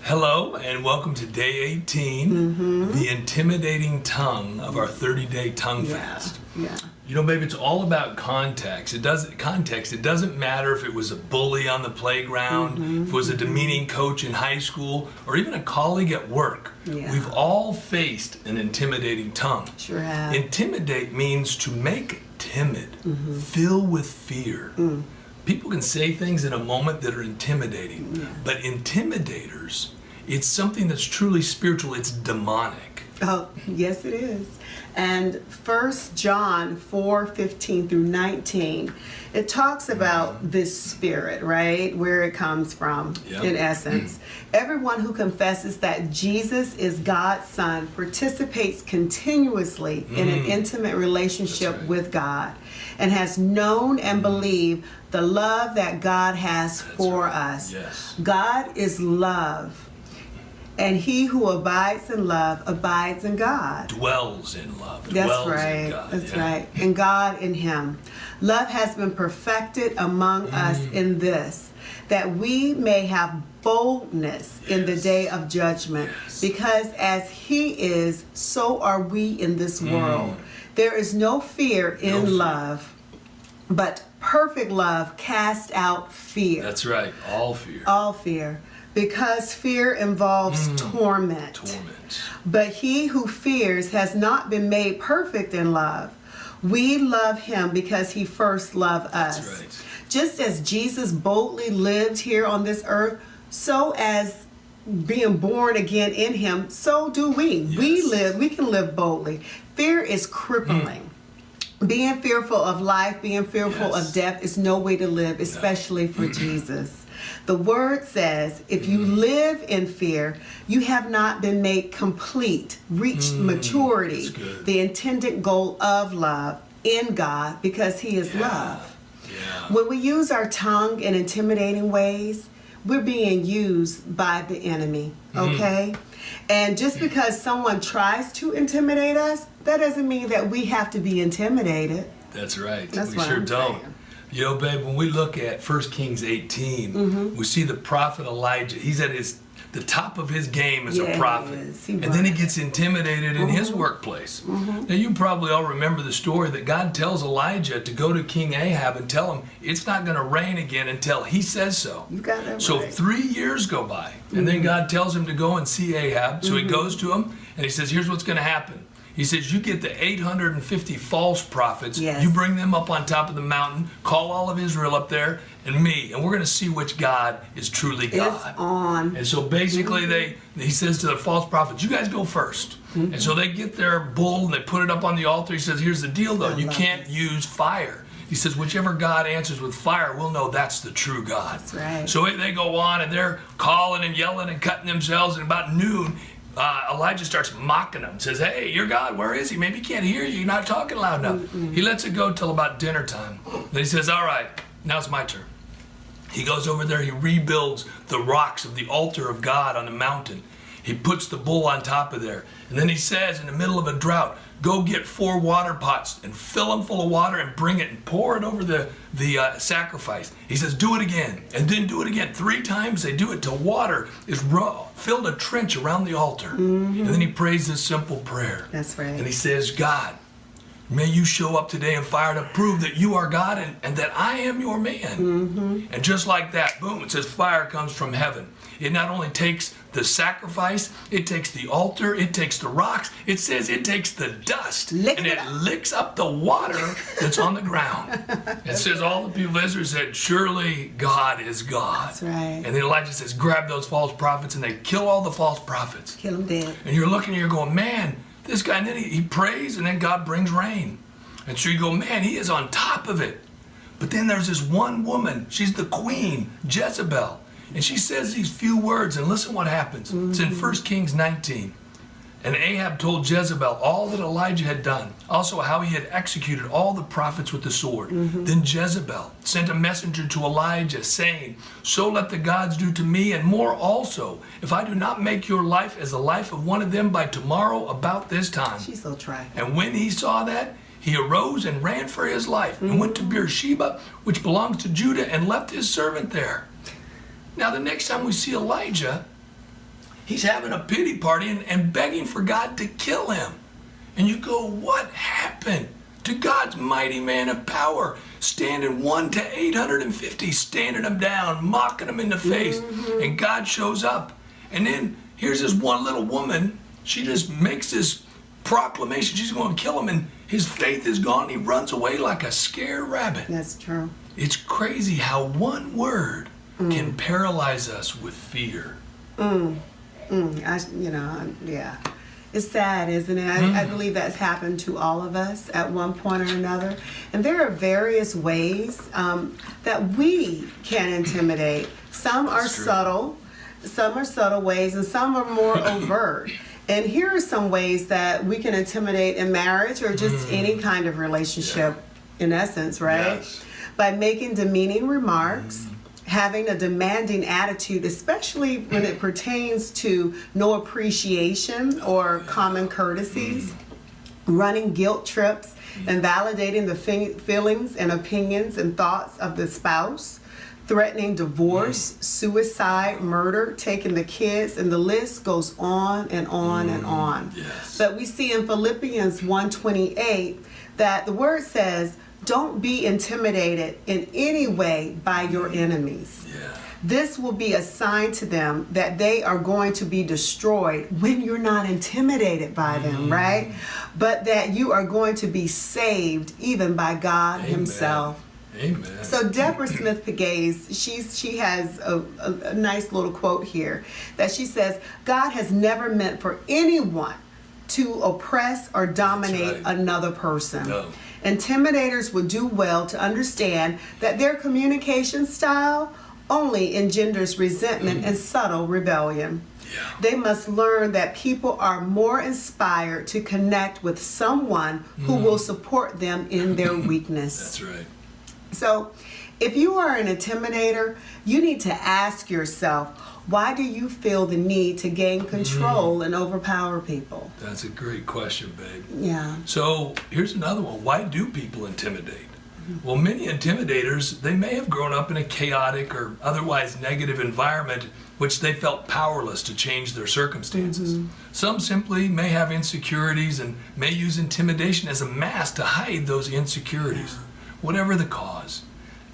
Hello and welcome to day 18, the intimidating tongue of our 30-day tongue fast. Yeah. You know, babe, it's all about context. It doesn't matter if it was a bully on the playground, if it was a demeaning coach in high school, or even a colleague at work. Yeah. We've all faced an intimidating tongue. Sure have. Intimidate means to make timid, fill with fear. People can say things in a moment that are intimidating, but intimidators, it's something that's truly spiritual. It's demonic. Oh, yes it is. And 1 John 4:15 through 19, it talks about this spirit, right? Where it comes from, in essence. Everyone who confesses that Jesus is God's Son participates continuously in an intimate relationship with God and has known and believed the love that God has for us. Yes. God is love. And he who abides in love abides in God. Dwells in love. That's Dwells right. in God. That's right. And God in him. Love has been perfected among us in this, that we may have boldness in the day of judgment. Because as he is, so are we in this world. There is no fear in love, but perfect love casts out fear. That's right. All fear. All fear. Because fear involves torment. But he who fears has not been made perfect in love. We love him because he first loved us. That's right. Just as Jesus boldly lived here on this earth, so as being born again in him, so do we. Yes. We can live boldly. Fear is crippling. Being fearful of life, being fearful of death is no way to live, especially for Jesus. The word says, if you live in fear, you have not been made complete, reached maturity, the intended goal of love in God, because he is love. When we use our tongue in intimidating ways, we're being used by the enemy, okay? And just because someone tries to intimidate us, that doesn't mean that we have to be intimidated. That's right. That's We what sure I'm don't. saying. You know, babe, when we look at 1 Kings 18, we see the prophet Elijah. He's at the top of his game as a prophet. And then he gets intimidated in his workplace. Now, you probably all remember the story that God tells Elijah to go to King Ahab and tell him it's not going to rain again until he says so. You got that So right. 3 years go by, and then God tells him to go and see Ahab. So he goes to him, and he says, here's what's going to happen. He says, you get the 850 false prophets, you bring them up on top of the mountain, call all of Israel up there, and me, and we're going to see which God is truly God. It's on. And so basically he says to the false prophets, you guys go first. And so they get their bull and they put it up on the altar. He says, here's the deal though, you can't use fire. He says, whichever God answers with fire, we'll know that's the true God. That's right. So they go on and they're calling and yelling and cutting themselves, and about noon, Elijah starts mocking them, says, hey, your God, where is he? Maybe he can't hear you. You're not talking loud enough. He lets it go till about dinner time. Then he says, all right, now it's my turn. He goes over there, he rebuilds the rocks of the altar of God on the mountain. He puts the bull on top of there. And then he says, in the middle of a drought, go get 4 water pots and fill them full of water and bring it and pour it over the sacrifice. He says, do it again, and then do it again. 3 times they do it till water is filled a trench around the altar. And then he prays this simple prayer. That's right. And he says, God, may you show up today in fire to prove that you are God and that I am your man. And just like that, boom, it says fire comes from heaven. It not only takes the sacrifice, it takes the altar, it takes the rocks, it says it takes the dust, and it licks up the water that's on the ground. It says all the people of Israel said, surely God is God. That's right. And then Elijah says, grab those false prophets, and they kill all the false prophets. Kill them dead. And you're looking and you're going, man, this guy, and then he prays, and then God brings rain. And so you go, man, he is on top of it. But then there's this one woman, she's the queen, Jezebel. And she says these few words, and listen what happens. It's in 1 Kings 19. And Ahab told Jezebel all that Elijah had done, also how he had executed all the prophets with the sword. Then Jezebel sent a messenger to Elijah, saying, so let the gods do to me, and more also, if I do not make your life as the life of one of them by tomorrow about this time. She's so trifling. And when he saw that, he arose and ran for his life, and went to Beersheba, which belongs to Judah, and left his servant there. Now the next time we see Elijah, he's having a pity party and begging for God to kill him. And you go, what happened to God's mighty man of power? Standing 1 to 850, standing him down, mocking him in the face. And God shows up. And then here's this one little woman. She just makes this proclamation. She's going to kill him. And his faith is gone. He runs away like a scared rabbit. That's true. It's crazy how one word can paralyze us with fear. Yeah. It's sad, isn't it? I believe that's happened to all of us at one point or another. And there are various ways that we can intimidate. Some are subtle. Some are subtle ways, and some are more overt. And here are some ways that we can intimidate in marriage or just any kind of relationship, in essence, right? Yes. By making demeaning remarks, having a demanding attitude, especially when it pertains to no appreciation or common courtesies, running guilt trips, and validating the feelings and opinions and thoughts of the spouse, threatening divorce, suicide, murder, taking the kids, and the list goes on and on and on. Yes. But we see in Philippians 1:28 that the word says, don't be intimidated in any way by your enemies. Yeah. This will be a sign to them that they are going to be destroyed when you're not intimidated by them, right? But that you are going to be saved even by God himself. Amen. So Deborah Smith Pegues, she has a nice little quote here that she says, God has never meant for anyone to oppress or dominate another person. No. Intimidators would do well to understand that their communication style only engenders resentment and subtle rebellion. Yeah. They must learn that people are more inspired to connect with someone who will support them in their weakness. That's right. So, if you are an intimidator, you need to ask yourself, why do you feel the need to gain control and overpower people? That's a great question, babe. Yeah. So here's another one. Why do people intimidate? Well, many intimidators, they may have grown up in a chaotic or otherwise negative environment which they felt powerless to change their circumstances. Some simply may have insecurities and may use intimidation as a mask to hide those insecurities. Whatever the cause,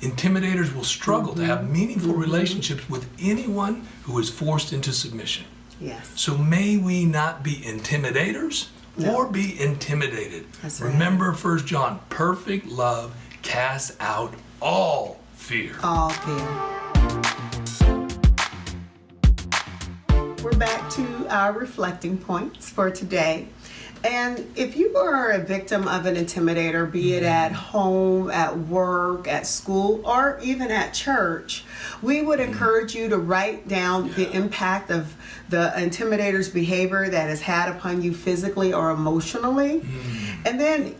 intimidators will struggle to have meaningful relationships with anyone who is forced into submission. Yes. So may we not be intimidators or be intimidated. That's right. Remember 1 John, perfect love casts out all fear. All fear. We're back to our reflecting points for today. And if you are a victim of an intimidator, be it at home, at work, at school, or even at church, we would encourage you to write down the impact of the intimidator's behavior that has had upon you physically or emotionally. And then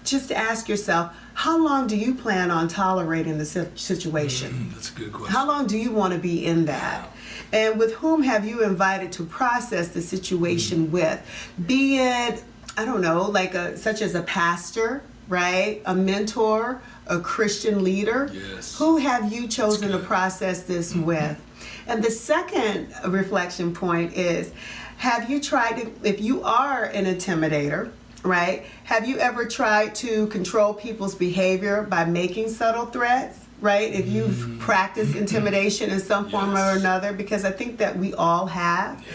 just ask yourself, how long do you plan on tolerating the situation? That's a good question. How long do you want to be in that? And with whom have you invited to process the situation with? Be it, I don't know, like such as a pastor, right? A mentor, a Christian leader. Yes. Who have you chosen to process this with? And the second reflection point is, have you tried to, if you are an intimidator, right? Have you ever tried to control people's behavior by making subtle threats? Right? If you've practiced intimidation in some form or another, because I think that we all have.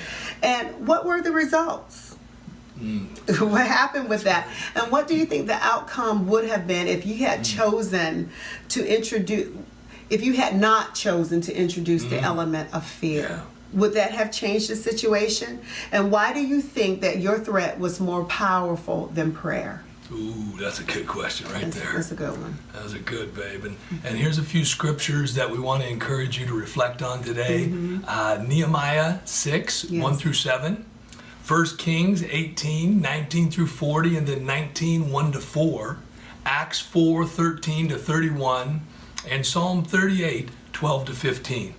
And what were the results? What happened with that? And what do you think the outcome would have been if you had chosen to introduce, if you had not chosen to introduce the element of fear? Yeah. Would that have changed the situation? And why do you think that your threat was more powerful than prayer? Ooh, that's a good question right there. That's a good one. That was a good, babe. And here's a few scriptures that we want to encourage you to reflect on today. Nehemiah 6, 1 through 7. 1 Kings 18, 19 through 40, and then 19, 1 to 4. Acts 4, 13 to 31, and Psalm 38, 12 to 15.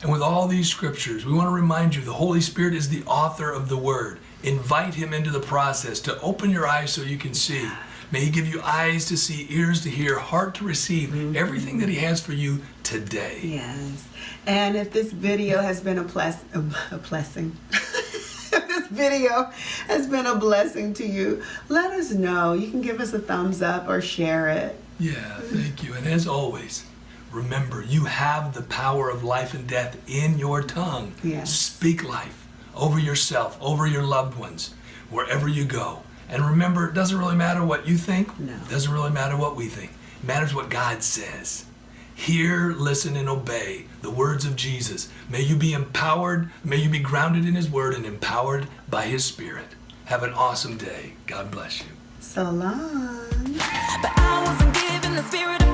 And with all these scriptures, we want to remind you the Holy Spirit is the author of the Word. Invite him into the process to open your eyes so you can see. May he give you eyes to see, ears to hear, heart to receive everything that he has for you today. Yes. And if this video has been a blessing, video has been a blessing to you, let us know. You can give us a thumbs up or share it. Yeah, thank you. And as always, remember, you have the power of life and death in your tongue. Yes. Speak life over yourself, over your loved ones, wherever you go. And remember, it doesn't really matter what you think. No. It doesn't really matter what we think. It matters what God says. Hear, listen, and obey the words of Jesus. May you be empowered. May you be grounded in his word and empowered by his spirit. Have an awesome day. God bless you. So long. But I wasn't given the spirit of